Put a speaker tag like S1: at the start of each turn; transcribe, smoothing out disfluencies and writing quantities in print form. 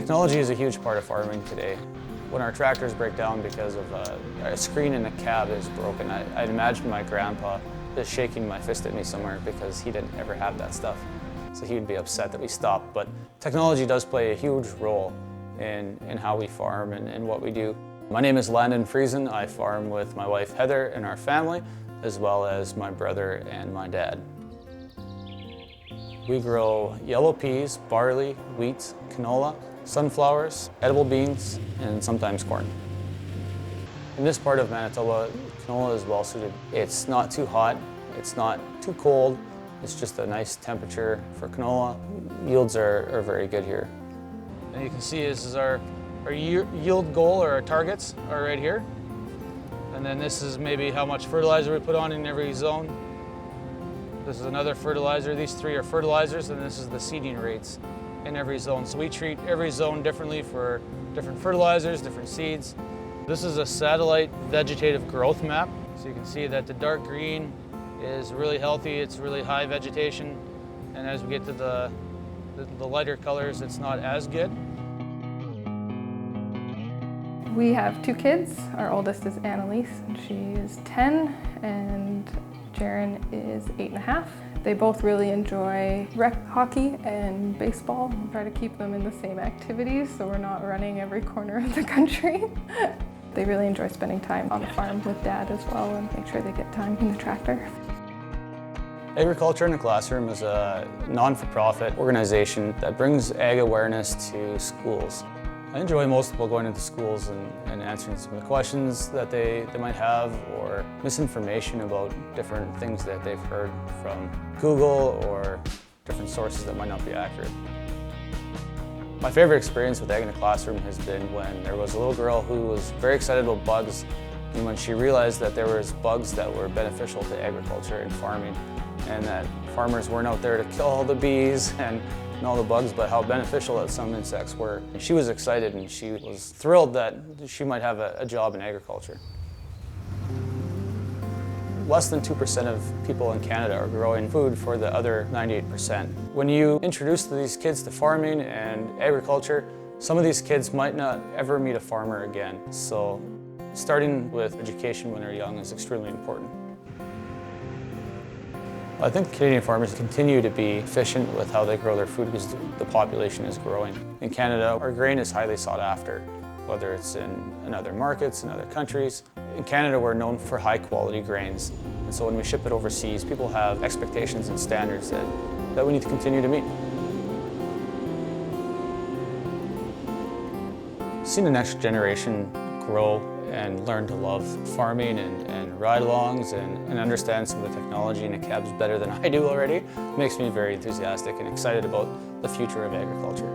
S1: Technology is a huge part of farming today. When our tractors break down because of a screen in the cab is broken, I'd imagine my grandpa just shaking my fist at me somewhere because he didn't ever have that stuff. So he would be upset that we stopped. But technology does play a huge role in how we farm and what we do. My name is Landon Heather. I farm with my wife Heather and our family, as well as my brother and my dad. We grow yellow peas, barley, wheat, canola, sunflowers, edible beans, and sometimes corn. In this part of Manitoba, canola is well suited. It's not too hot, it's not too cold, it's just a nice temperature for canola. Yields are very good here. And you can see this is our yield goal, or our targets are right here. And then this is maybe how much fertilizer we put on in every zone. This is another fertilizer. These three are fertilizers, and this is the seeding rates in every zone. So we treat every zone differently for different fertilizers, different seeds. This is a satellite vegetative growth map. So you can see that the dark green is really healthy, it's really high vegetation. And as we get to the lighter colors, it's not as good.
S2: We have two kids. Our oldest is Annalise, and she is 10, and Jaren is 8.5. They both really enjoy rec hockey and baseball. We try to keep them in the same activities so we're not running every corner of the country. They really enjoy spending time on the farm with Dad as well, and make sure they get time in the tractor.
S1: Agriculture in the Classroom is a non-for-profit organization that brings ag awareness to schools. I enjoy most people going into schools and answering some of the questions that they might have, or misinformation about different things that they've heard from Google or different sources that might not be accurate. My favorite experience with Ag in the Classroom has been when there was a little girl who was very excited about bugs, and when she realized that there was bugs that were beneficial to agriculture and farming, and that farmers weren't out there to kill all the bees and all the bugs, but how beneficial that some insects were. And she was excited, and she was thrilled that she might have a job in agriculture. Less than 2% of people in Canada are growing food for the other 98%. When you introduce these kids to farming and agriculture, some of these kids might not ever meet a farmer again. So starting with education when they're young is extremely important. I think Canadian farmers continue to be efficient with how they grow their food because the population is growing. In Canada, our grain is highly sought after, whether it's in other markets, in other countries. In Canada, we're known for high quality grains. And so when we ship it overseas, people have expectations and standards that we need to continue to meet. Seeing the next generation grow and learn to love farming and ride-alongs and understand some of the technology in the cabs better than I do already makes me very enthusiastic and excited about the future of agriculture.